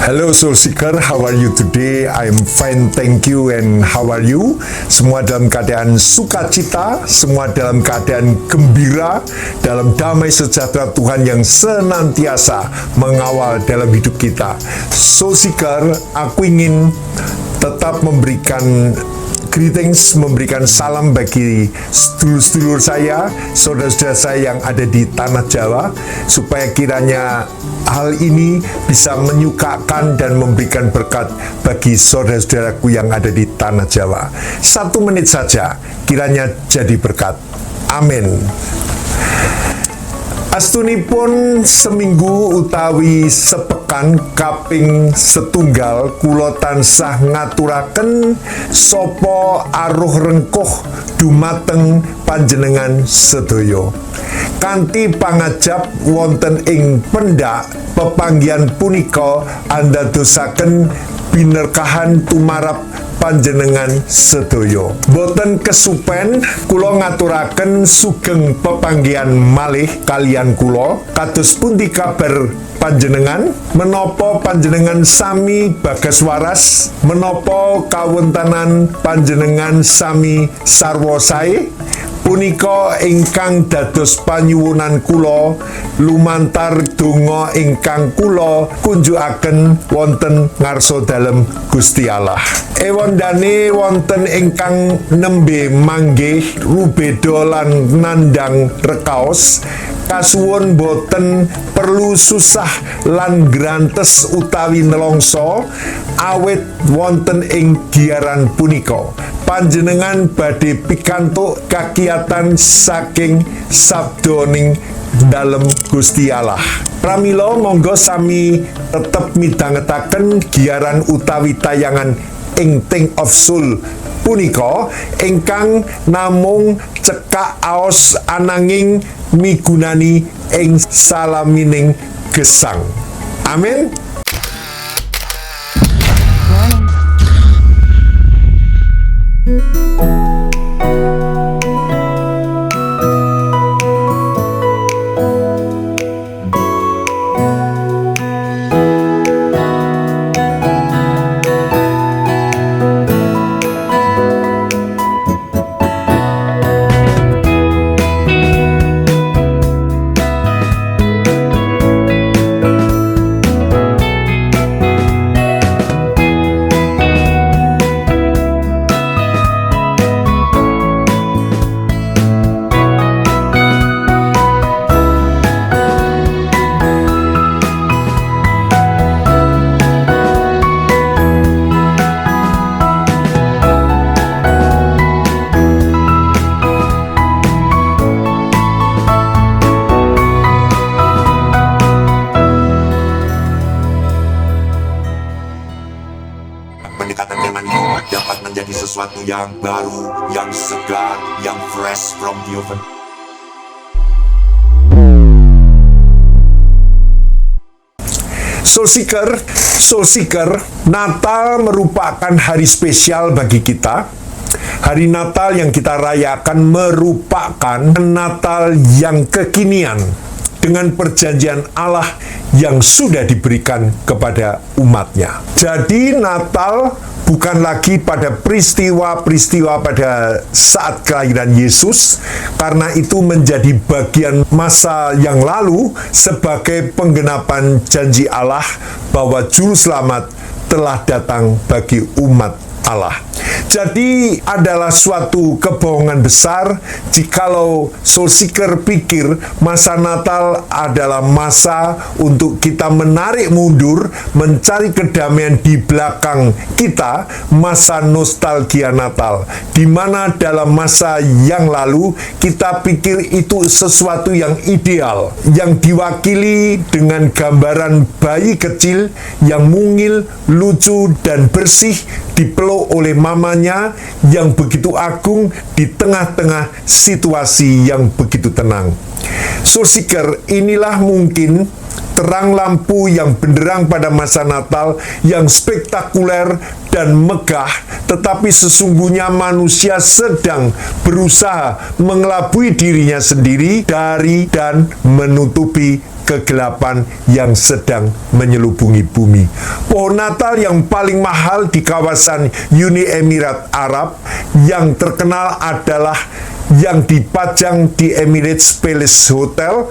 Hello Soul Seeker, how are you today? I'm fine, thank you. And how are you? Semua dalam keadaan sukacita, semua dalam keadaan gembira, dalam damai sejahtera Tuhan yang senantiasa mengawal dalam hidup kita. Soul Seeker, aku ingin tetap memberikan greetings, memberikan salam bagi sedulur-sedulur saya, saudara-saudara saya yang ada di tanah Jawa, supaya kiranya hal ini bisa menyukakan dan memberikan berkat bagi saudara-saudaraku yang ada di tanah Jawa. 1 menit saja, kiranya jadi berkat. Amin. Astunipun seminggu utawi sepekan kaping setunggal kula tansah ngaturaken sapa aruh rengkuh dumateng panjenengan sedaya. Kanthi pangajap wonten ing pendak pepanggihan punika andadosaken binerkahan tumarap panjenengan sedaya. Boten kesupen kula ngaturaken sugeng pepanggihan malih kalian kula kados pundi kabar panjenengan, menapa panjenengan sami bagas waras, menapa kawontenan panjenengan sami sarwa sae. Punika ingkang dados panyuwunan kula lumantar donga ingkang kula kunjukaken wonten ngarsa dalem Gusti Allah. Ewondane wonten ingkang nembe manggih rubeda lan nandang rekaos, kasuwun boten perlu susah lan grantes utawi nelongso awit wonten ing giaran punika panjenengan badhe pikantuk kakiatan saking sabdaning dalem Gusti Allah. Pramila monggo sami tetep midhangetaken giaran utawi tayangan ing Thing of Soul punika ingkang namung cekak aos ananging migunani ing salamining gesang. Amin. Pendekatan firman itu dapat menjadi sesuatu yang baru, yang segar, yang fresh from the oven. Soul Seeker, Natal merupakan hari spesial bagi kita. Hari Natal yang kita rayakan merupakan Natal yang kekinian dengan perjanjian Allah yang sudah diberikan kepada umatnya. Jadi Natal bukan lagi pada peristiwa-peristiwa pada saat kelahiran Yesus, karena itu menjadi bagian masa yang lalu sebagai penggenapan janji Allah bahwa juru selamat telah datang bagi umat Allah. Jadi adalah suatu kebohongan besar jikalau Soul Seeker pikir masa Natal adalah masa untuk kita menarik mundur, mencari kedamaian di belakang kita, masa nostalgia Natal, di mana dalam masa yang lalu kita pikir itu sesuatu yang ideal, yang diwakili dengan gambaran bayi kecil yang mungil, lucu, dan bersih dipeluk oleh mamanya yang begitu agung di tengah-tengah situasi yang begitu tenang. Soul Seeker, inilah mungkin terang lampu yang benderang pada masa Natal yang spektakuler dan megah, tetapi sesungguhnya manusia sedang berusaha mengelabui dirinya sendiri dari dan menutupi kegelapan yang sedang menyelubungi bumi. Pohon Natal yang paling mahal di kawasan Uni Emirat Arab yang terkenal adalah yang dipajang di Emirates Palace Hotel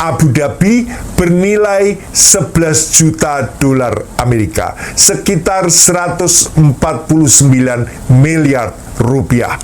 Abu Dhabi bernilai 11 juta dolar Amerika, sekitar 149 miliar rupiah.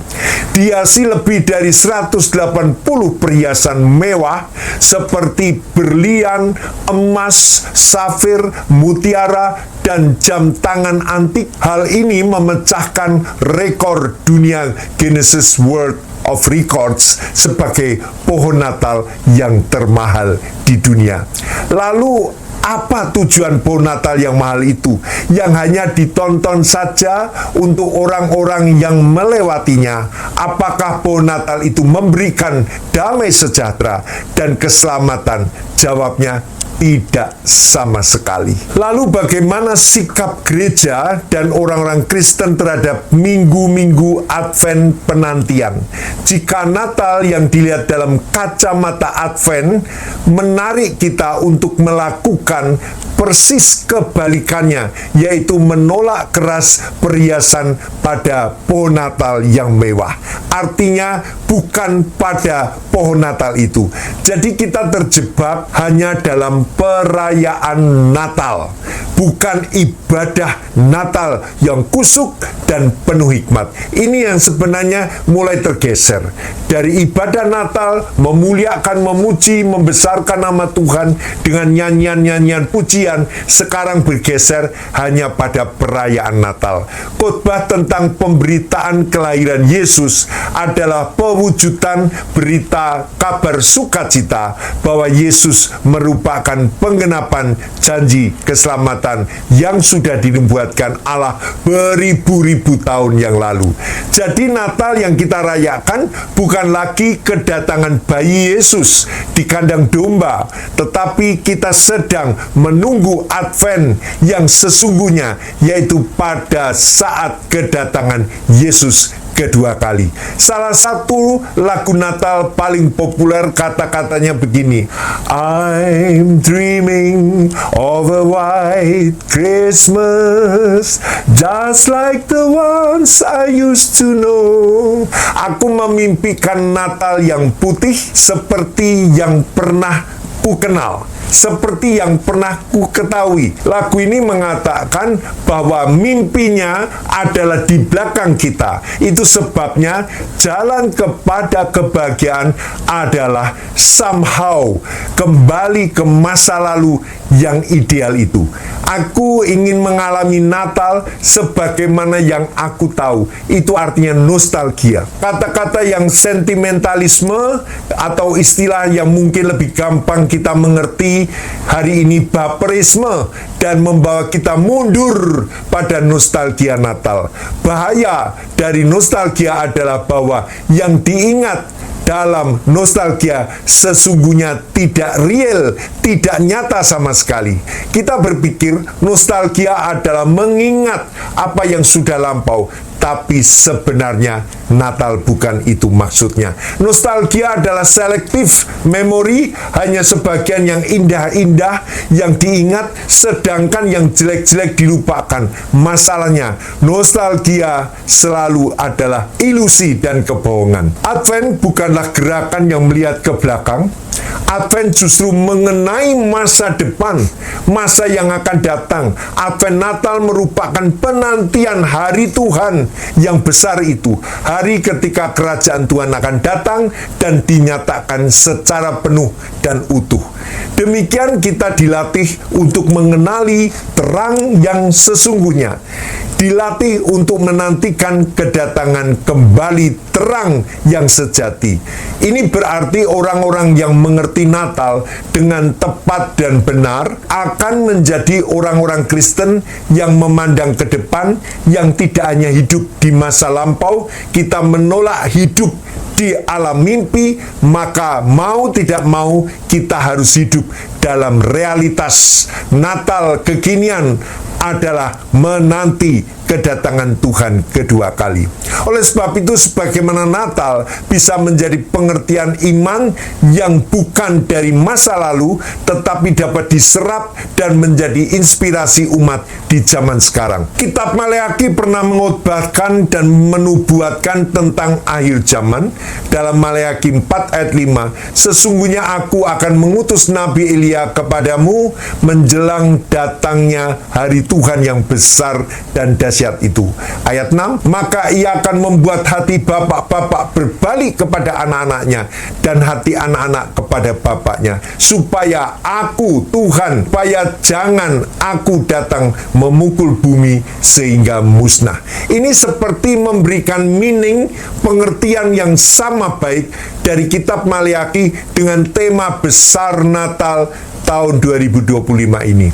Dihiasi lebih dari 180 perhiasan mewah seperti berlian, emas, safir, mutiara, dan jam tangan antik. Hal ini memecahkan rekor dunia Guinness World of Records sebagai pohon Natal yang termahal di dunia. Lalu apa tujuan pohon Natal yang mahal itu? Yang hanya ditonton saja untuk orang-orang yang melewatinya. Apakah pohon Natal itu memberikan damai sejahtera dan keselamatan? Jawabnya, tidak sama sekali. Lalu bagaimana sikap gereja dan orang-orang Kristen terhadap minggu-minggu Advent penantian? Jika Natal yang dilihat dalam kacamata Advent menarik kita untuk melakukan persis kebalikannya, yaitu menolak keras perhiasan pada pohon Natal yang mewah. Artinya bukan pada pohon Natal itu. Jadi kita terjebak hanya dalam perayaan Natal, bukan ibadah Natal yang kusuk dan penuh hikmat. Ini yang sebenarnya mulai tergeser. Dari ibadah Natal, memuliakan, memuji, membesarkan nama Tuhan dengan nyanyian-nyanyian pujian, sekarang bergeser hanya pada perayaan Natal. Khotbah tentang pemberitaan kelahiran Yesus adalah pewujudan berita kabar sukacita bahwa Yesus merupakan penggenapan janji keselamatan yang sudah dinubuatkan Allah beribu-ribu tahun yang lalu. Jadi Natal yang kita rayakan bukan lagi kedatangan bayi Yesus di kandang domba, tetapi kita sedang menunggu Advent yang sesungguhnya, yaitu pada saat kedatangan Yesus kedua kali. Salah satu lagu Natal paling populer kata-katanya begini: I'm dreaming of a white Christmas just like the ones I used to know. Aku memimpikan Natal yang putih seperti yang pernah ku kenal, seperti yang pernah ku ketahui. Lagu ini mengatakan bahwa mimpinya adalah di belakang kita. Itu sebabnya jalan kepada kebahagiaan adalah somehow kembali ke masa lalu yang ideal itu. Aku ingin mengalami Natal sebagaimana yang aku tahu. Itu artinya nostalgia. Kata-kata yang sentimentalisme atau istilah yang mungkin lebih gampang kita mengerti hari ini baperisme dan membawa kita mundur pada nostalgia Natal. Bahaya dari nostalgia adalah bahwa yang diingat dalam nostalgia sesungguhnya tidak real, tidak nyata sama sekali. Kita berpikir nostalgia adalah mengingat apa yang sudah lampau, tapi sebenarnya Natal bukan itu maksudnya. Nostalgia adalah selektif memori, hanya sebagian yang indah-indah yang diingat, sedangkan yang jelek-jelek dilupakan. Masalahnya, nostalgia selalu adalah ilusi dan kebohongan. Advent bukanlah gerakan yang melihat ke belakang. Advent justru mengenai masa depan, masa yang akan datang. Advent Natal merupakan penantian hari Tuhan yang besar itu, hari ketika kerajaan Tuhan akan datang dan dinyatakan secara penuh dan utuh. Demikian kita dilatih untuk mengenali terang yang sesungguhnya, dilatih untuk menantikan kedatangan kembali terang yang sejati. Ini berarti orang-orang yang mengerti Natal dengan tepat dan benar akan menjadi orang-orang Kristen yang memandang ke depan, yang tidak hanya hidup di masa lampau. Kita menolak hidup di alam mimpi, maka mau tidak mau kita harus hidup dalam realitas Natal kekinian adalah menanti kedatangan Tuhan kedua kali. Oleh sebab itu, sebagaimana Natal bisa menjadi pengertian iman yang bukan dari masa lalu, tetapi dapat diserap dan menjadi inspirasi umat di zaman sekarang. Kitab Maleakhi pernah mengkhotbahkan dan menubuatkan tentang akhir zaman. Dalam Maleakhi 4 ayat 5, sesungguhnya aku akan mengutus Nabi Elia kepadamu menjelang datangnya hari Tuhan yang besar dan dahsyat itu. Ayat 6, maka ia akan membuat hati bapak-bapak berbalik kepada anak-anaknya dan hati anak-anak kepada bapaknya, supaya aku Tuhan, supaya jangan aku datang memukul bumi sehingga musnah. Ini seperti memberikan meaning, pengertian yang sama baik dari kitab Maleakhi dengan tema besar Natal tahun 2025 ini.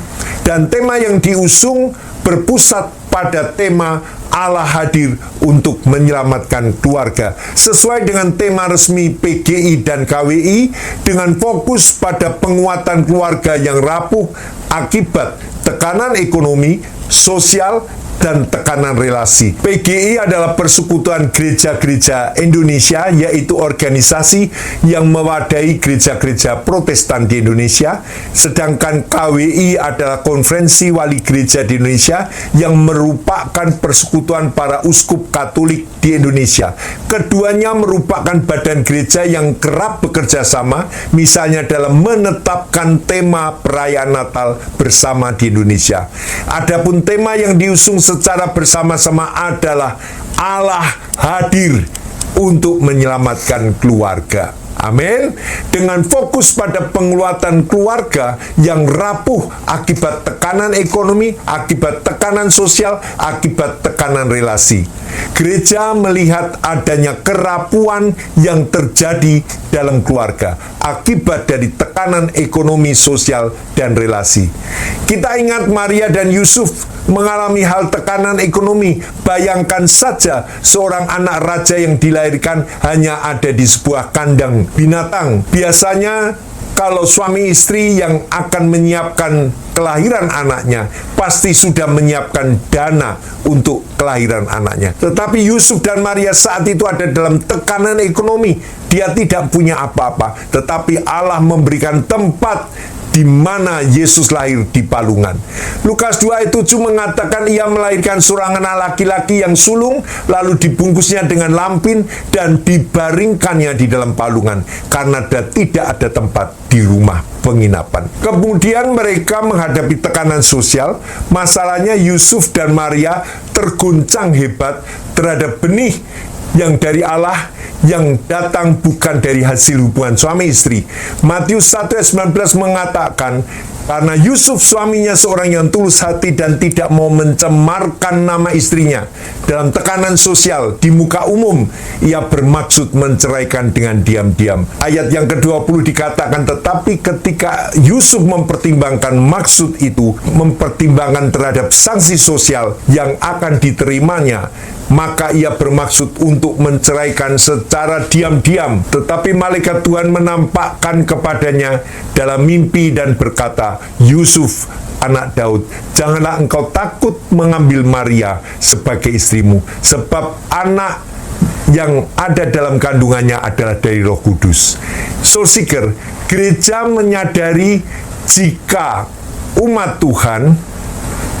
Dan tema yang diusung berpusat pada tema Allah hadir untuk menyelamatkan keluarga, sesuai dengan tema resmi PGI dan KWI, dengan fokus pada penguatan keluarga yang rapuh akibat tekanan ekonomi, sosial, dan tekanan relasi. PGI adalah Persekutuan Gereja-Gereja Indonesia, yaitu organisasi yang mewadahi gereja-gereja Protestan di Indonesia, sedangkan KWI adalah Konferensi Wali Gereja di Indonesia yang merupakan persekutuan para uskup Katolik di Indonesia. Keduanya merupakan badan gereja yang kerap bekerja sama, misalnya dalam menetapkan tema perayaan Natal bersama di Indonesia. Adapun tema yang diusung secara bersama-sama adalah Allah hadir untuk menyelamatkan keluarga. Amin. Dengan fokus pada penguatan keluarga yang rapuh akibat tekanan ekonomi, akibat tekanan sosial, akibat tekanan relasi. Gereja melihat adanya kerapuhan yang terjadi dalam keluarga akibat dari tekanan ekonomi, sosial, dan relasi. Kita ingat Maria dan Yusuf mengalami hal tekanan ekonomi. Bayangkan saja seorang anak raja yang dilahirkan hanya ada di sebuah kandang binatang. Biasanya kalau suami istri yang akan menyiapkan kelahiran anaknya pasti sudah menyiapkan dana untuk kelahiran anaknya. Tetapi Yusuf dan Maria saat itu ada dalam tekanan ekonomi. Dia tidak punya apa-apa, tetapi Allah memberikan tempat di mana Yesus lahir di palungan. Lukas 2 ayat 7 mengatakan ia melahirkan seorang anak laki-laki yang sulung, lalu dibungkusnya dengan lampin dan dibaringkannya di dalam palungan karena tidak ada tempat di rumah penginapan. Kemudian mereka menghadapi tekanan sosial. Masalahnya Yusuf dan Maria terguncang hebat terhadap benih yang dari Allah yang datang bukan dari hasil hubungan suami istri. Matius 1 ayat 19 mengatakan, karena Yusuf suaminya seorang yang tulus hati dan tidak mau mencemarkan nama istrinya dalam tekanan sosial di muka umum, ia bermaksud menceraikan dengan diam-diam. Ayat yang ke-20 dikatakan, tetapi ketika Yusuf mempertimbangkan maksud itu, mempertimbangkan terhadap sanksi sosial yang akan diterimanya, maka ia bermaksud untuk menceraikan secara diam-diam. Tetapi malaikat Tuhan menampakkan kepadanya dalam mimpi dan berkata, Yusuf, anak Daud, janganlah engkau takut mengambil Maria sebagai istrimu, sebab anak yang ada dalam kandungannya adalah dari Roh Kudus. Saudara, gereja menyadari jika umat Tuhan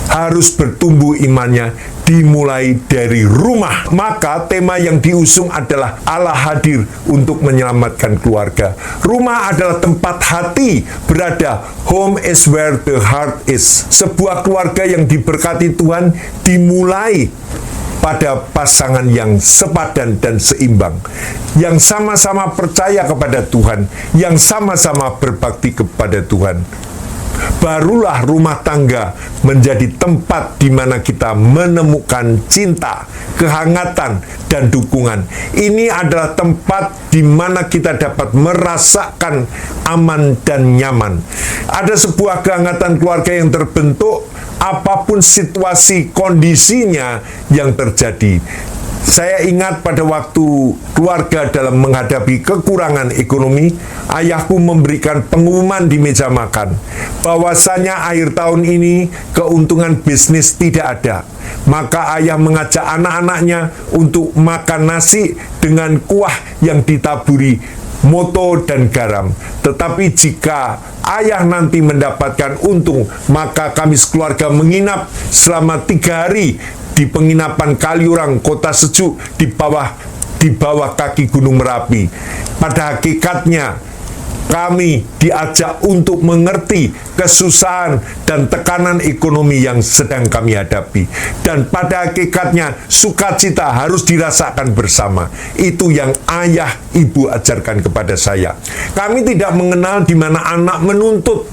harus bertumbuh imannya dimulai dari rumah. Maka tema yang diusung adalah Allah hadir untuk menyelamatkan keluarga. Rumah adalah tempat hati berada. Home is where the heart is. Sebuah keluarga yang diberkati Tuhan dimulai pada pasangan yang sepadan dan seimbang, yang sama-sama percaya kepada Tuhan, yang sama-sama berbakti kepada Tuhan. Barulah rumah tangga menjadi tempat di mana kita menemukan cinta, kehangatan, dan dukungan. Ini adalah tempat di mana kita dapat merasakan aman dan nyaman. Ada sebuah kehangatan keluarga yang terbentuk apapun situasi kondisinya yang terjadi. Saya ingat pada waktu keluarga dalam menghadapi kekurangan ekonomi, ayahku memberikan pengumuman di meja makan bahwasanya akhir tahun ini keuntungan bisnis tidak ada. Maka ayah mengajak anak-anaknya untuk makan nasi dengan kuah yang ditaburi moto dan garam. Tetapi jika ayah nanti mendapatkan untung, maka kami sekeluarga menginap selama 3 hari di penginapan Kaliurang, kota sejuk di bawah kaki Gunung Merapi. Pada hakikatnya kami diajak untuk mengerti kesusahan dan tekanan ekonomi yang sedang kami hadapi. Dan pada hakikatnya sukacita harus dirasakan bersama. Itu yang ayah ibu ajarkan kepada saya. Kami tidak mengenal di mana anak menuntut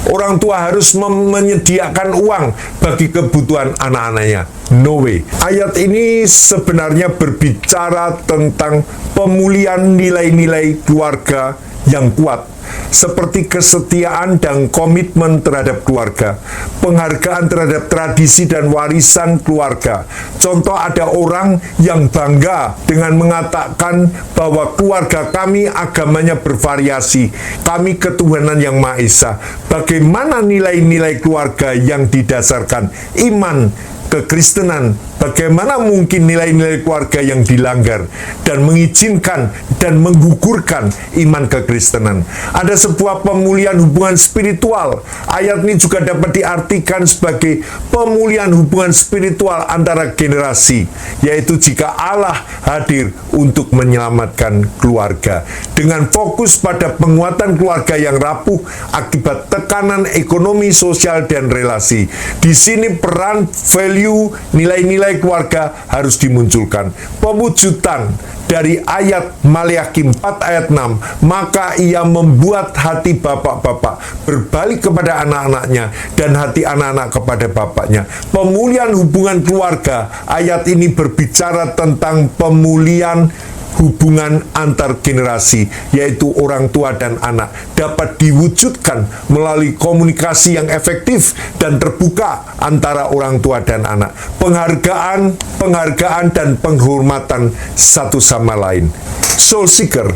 orang tua harus menyediakan uang bagi kebutuhan anak-anaknya. No way. Ayat ini sebenarnya berbicara tentang pemulihan nilai-nilai keluarga yang kuat, seperti kesetiaan dan komitmen terhadap keluarga, penghargaan terhadap tradisi dan warisan keluarga. Contoh, ada orang yang bangga dengan mengatakan bahwa keluarga kami agamanya bervariasi, kami ketuhanan yang Maha Esa. Bagaimana nilai-nilai keluarga yang didasarkan iman kekristenan? Bagaimana mungkin nilai-nilai keluarga yang dilanggar dan mengizinkan dan menggugurkan iman kekristenan? Ada sebuah pemulihan hubungan spiritual. Ayat ini juga dapat diartikan sebagai pemulihan hubungan spiritual antara generasi, yaitu jika Allah hadir untuk menyelamatkan keluarga dengan fokus pada penguatan keluarga yang rapuh akibat tekanan ekonomi, sosial, dan relasi. Di sini peran value, nilai-nilai keluarga harus dimunculkan. Pewujudan dari ayat Maleakhi 4 ayat 6, maka ia membuat hati bapak-bapak berbalik kepada anak-anaknya dan hati anak-anak kepada bapaknya. Pemulihan hubungan keluarga, ayat ini berbicara tentang pemulihan hubungan antar generasi, yaitu orang tua dan anak, dapat diwujudkan melalui komunikasi yang efektif dan terbuka antara orang tua dan anak, penghargaan dan penghormatan satu sama lain. Soul Seeker,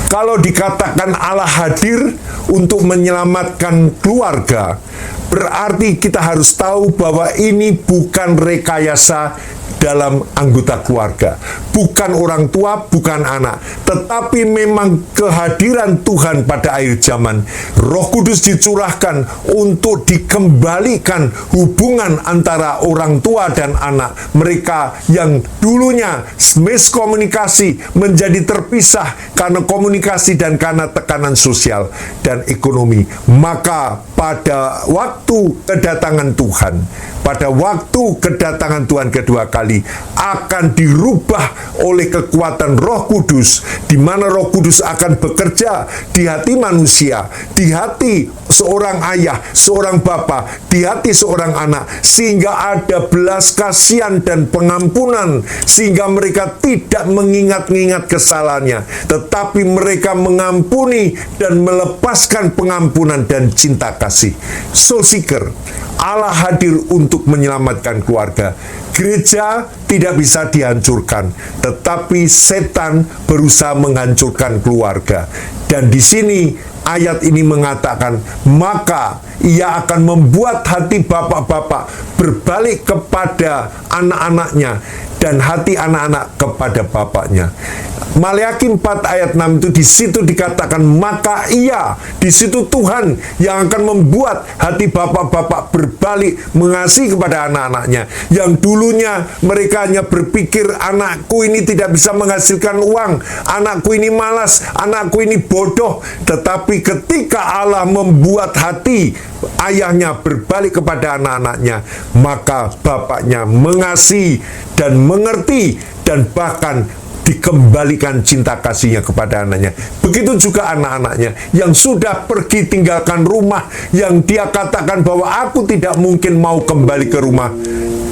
kalau dikatakan Allah hadir untuk menyelamatkan keluarga, berarti kita harus tahu bahwa ini bukan rekayasa dalam anggota keluarga, bukan orang tua, bukan anak, tetapi memang kehadiran Tuhan pada akhir zaman. Roh Kudus dicurahkan untuk dikembalikan hubungan antara orang tua dan anak. Mereka yang dulunya miskomunikasi menjadi terpisah karena komunikasi dan karena tekanan sosial dan ekonomi. Maka pada waktu kedatangan Tuhan kedua kali akan dirubah oleh kekuatan Roh Kudus, di mana Roh Kudus akan bekerja di hati manusia, di hati seorang ayah, seorang bapa, di hati seorang anak, sehingga ada belas kasihan dan pengampunan, sehingga mereka tidak mengingat-ingat kesalahannya, tetapi mereka mengampuni dan melepaskan pengampunan dan cinta kasih. Soul Seeker, Allah hadir untuk menyelamatkan keluarga. Gereja tidak bisa dihancurkan, tetapi setan berusaha menghancurkan keluarga. Dan di sini ayat ini mengatakan, maka ia akan membuat hati bapak-bapak berbalik kepada anak-anaknya dan hati anak-anak kepada bapaknya. Maleakhi 4 ayat 6 itu di situ dikatakan, maka ia, di situ Tuhan yang akan membuat hati bapak-bapak berbalik mengasihi kepada anak-anaknya. Yang dulunya mereka hanya berpikir, anakku ini tidak bisa menghasilkan uang, anakku ini malas, anakku ini bodoh. Tetapi ketika Allah membuat hati ayahnya berbalik kepada anak-anaknya, maka bapaknya mengasihi dan mengerti dan bahkan dikembalikan cinta kasihnya kepada anaknya. Begitu juga anak-anaknya yang sudah pergi tinggalkan rumah, yang dia katakan bahwa aku tidak mungkin mau kembali ke rumah.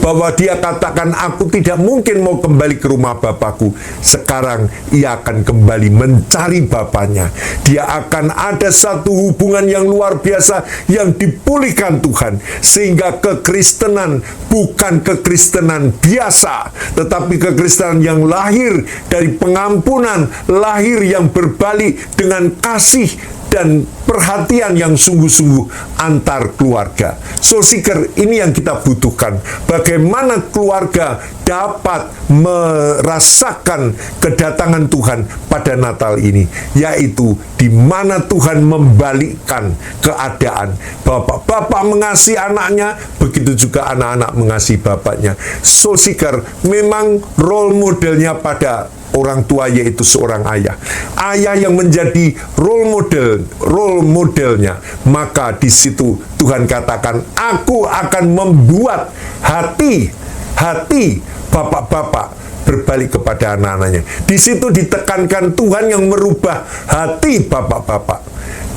bahwa dia katakan, aku tidak mungkin mau kembali ke rumah Bapakku. Sekarang ia akan kembali mencari Bapaknya. Dia akan ada satu hubungan yang luar biasa yang dipulihkan Tuhan, sehingga kekristenan bukan kekristenan biasa, tetapi kekristenan yang lahir dari pengampunan, lahir yang berbalik dengan kasih dan perhatian yang sungguh-sungguh antar keluarga. Soul Seeker, ini yang kita butuhkan. Bagaimana keluarga dapat merasakan kedatangan Tuhan pada Natal ini, yaitu di mana Tuhan membalikkan keadaan. Bapak-bapak mengasihi anaknya, begitu juga anak-anak mengasihi bapaknya. Soul Seeker, memang role modelnya pada orang tua yaitu seorang ayah. Ayah yang menjadi role modelnya. Maka di situ Tuhan katakan, aku akan membuat hati bapak-bapak berbalik kepada anak-anaknya. Di situ ditekankan Tuhan yang merubah hati bapak-bapak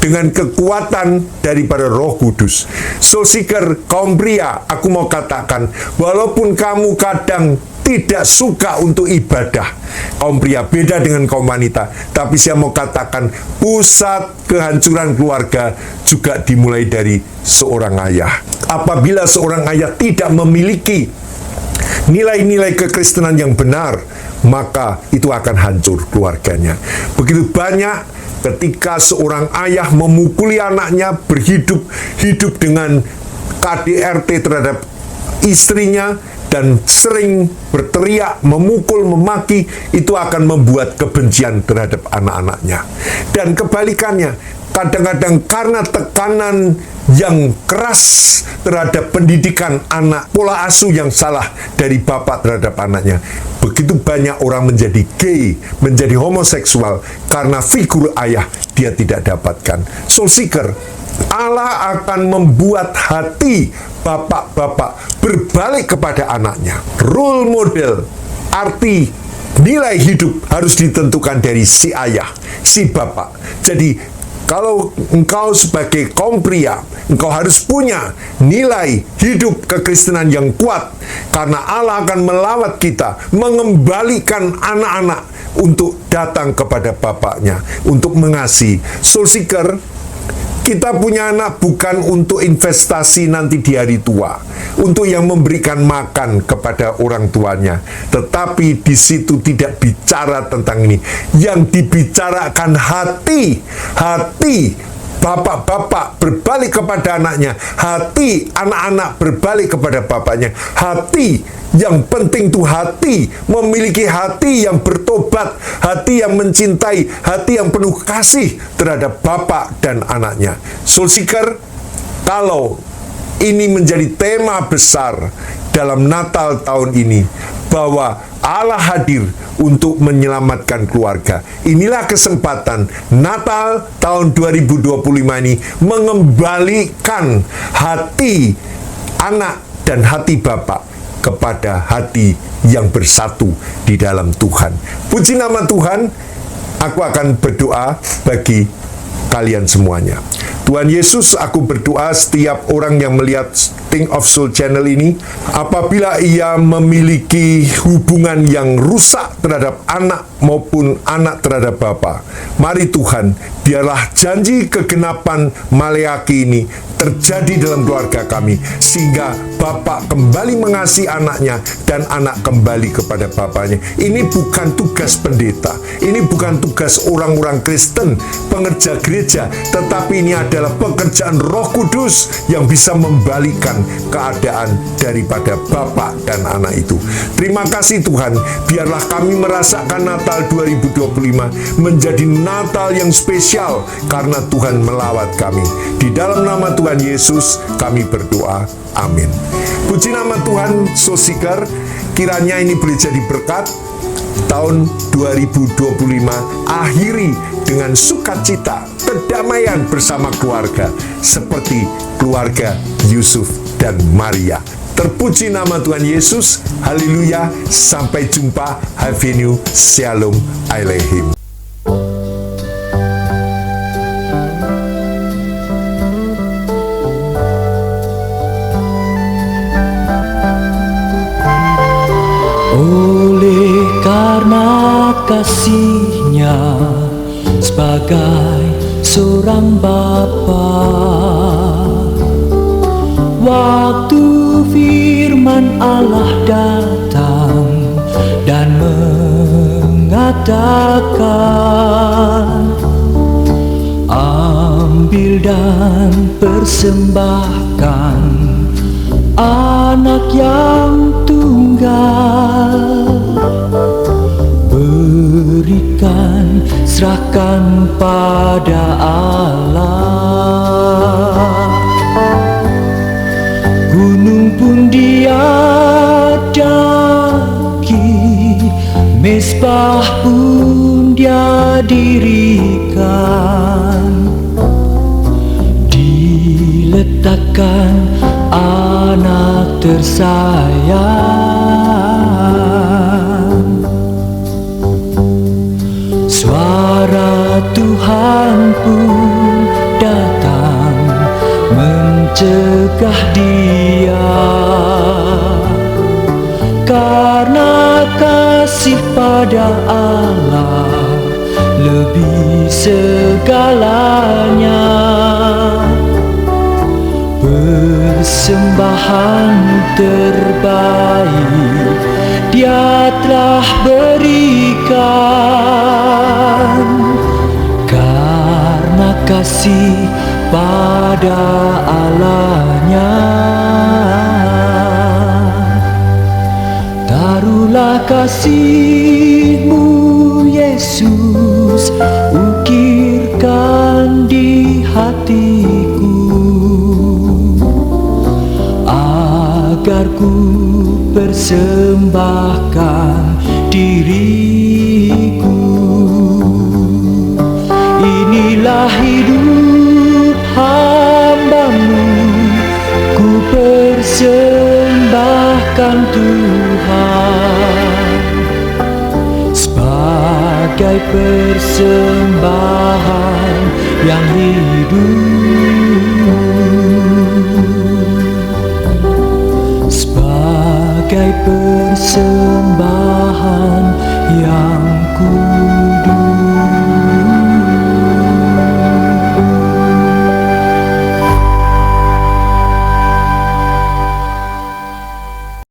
dengan kekuatan daripada Roh Kudus. Soul Seeker, kaum pria, aku mau katakan, walaupun kamu kadang tidak suka untuk ibadah, kaum pria beda dengan kaum wanita, tapi saya mau katakan, pusat kehancuran keluarga juga dimulai dari seorang ayah. Apabila seorang ayah tidak memiliki nilai-nilai kekristenan yang benar, maka itu akan hancur keluarganya. Begitu banyak ketika seorang ayah memukuli anaknya, hidup dengan KDRT terhadap istrinya, dan sering berteriak, memukul, memaki, itu akan membuat kebencian terhadap anak-anaknya. Dan kebalikannya, kadang-kadang karena tekanan yang keras terhadap pendidikan anak, pola asuh yang salah dari bapak terhadap anaknya, begitu banyak orang menjadi gay, menjadi homoseksual karena figur ayah dia tidak dapatkan. Soul Seeker, Allah akan membuat hati bapak-bapak berbalik kepada anaknya. Role model, arti nilai hidup harus ditentukan dari si ayah, si bapak. Jadi kalau engkau sebagai kaum pria, engkau harus punya nilai hidup kekristenan yang kuat, karena Allah akan melawat kita, mengembalikan anak-anak untuk datang kepada bapaknya, untuk mengasihi. Soul Seeker, kita punya anak bukan untuk investasi nanti di hari tua, untuk yang memberikan makan kepada orang tuanya. Tetapi di situ tidak bicara tentang ini. Yang dibicarakan hati bapak-bapak berbalik kepada anaknya, hati anak-anak berbalik kepada bapaknya, hati yang penting itu hati, memiliki hati yang bertobat, hati yang mencintai, hati yang penuh kasih terhadap bapak dan anaknya. Soul Seeker, kalau ini menjadi tema besar dalam Natal tahun ini, bahwa Allah hadir untuk menyelamatkan keluarga. Inilah kesempatan Natal tahun 2025 ini mengembalikan hati anak dan hati bapak kepada hati yang bersatu di dalam Tuhan. Puji nama Tuhan. Aku akan berdoa bagi kalian semuanya. Tuhan Yesus, aku berdoa setiap orang yang melihat Think of Soul channel ini, apabila ia memiliki hubungan yang rusak terhadap anak maupun anak terhadap bapa, mari Tuhan, biarlah janji kegenapan Maleaki ini terjadi dalam keluarga kami, sehingga bapak kembali mengasihi anaknya dan anak kembali kepada bapaknya. Ini bukan tugas pendeta, ini bukan tugas orang-orang Kristen, pengerja gereja, tetapi ini adalah pekerjaan Roh Kudus yang bisa membalikkan keadaan daripada bapak dan anak itu. Terima kasih Tuhan, biarlah kami merasakan Natal 2025 menjadi Natal yang spesial karena Tuhan melawat kami. Di dalam nama Tuhan Yesus kami berdoa, amin. Puji nama Tuhan. Soul Seeker, kiranya ini boleh jadi berkat. Tahun 2025 akhiri dengan sukacita, kedamaian bersama keluarga, seperti keluarga Yusuf dan Maria. Terpuji nama Tuhan Yesus. Haleluya. Sampai jumpa. Havenu. Shalom Aleichem. kasih-Nya sebagai seorang bapa. Waktu firman Allah datang dan mengatakan, ambil dan persembahkan anak yang tunggal, berikan, serahkan pada Allah. Gunung pun Dia daki, mezbah pun Dia dirikan, diletakkan anak tersayang. Suara Tuhan pun datang mencegah Dia, karena kasih pada Allah lebih segalanya. Persembahan terbaik Dia telah berikan, karena kasih pada Allah-Nya. Taruhlah kasih-Mu Yesus, ukirkan di hatiku, agar ku persembahkan diriku. Inilah hidup hamba-Mu, ku persembahkan Tuhan, sebagai persembahan yang hidup, sebagai persembahan yang kudus.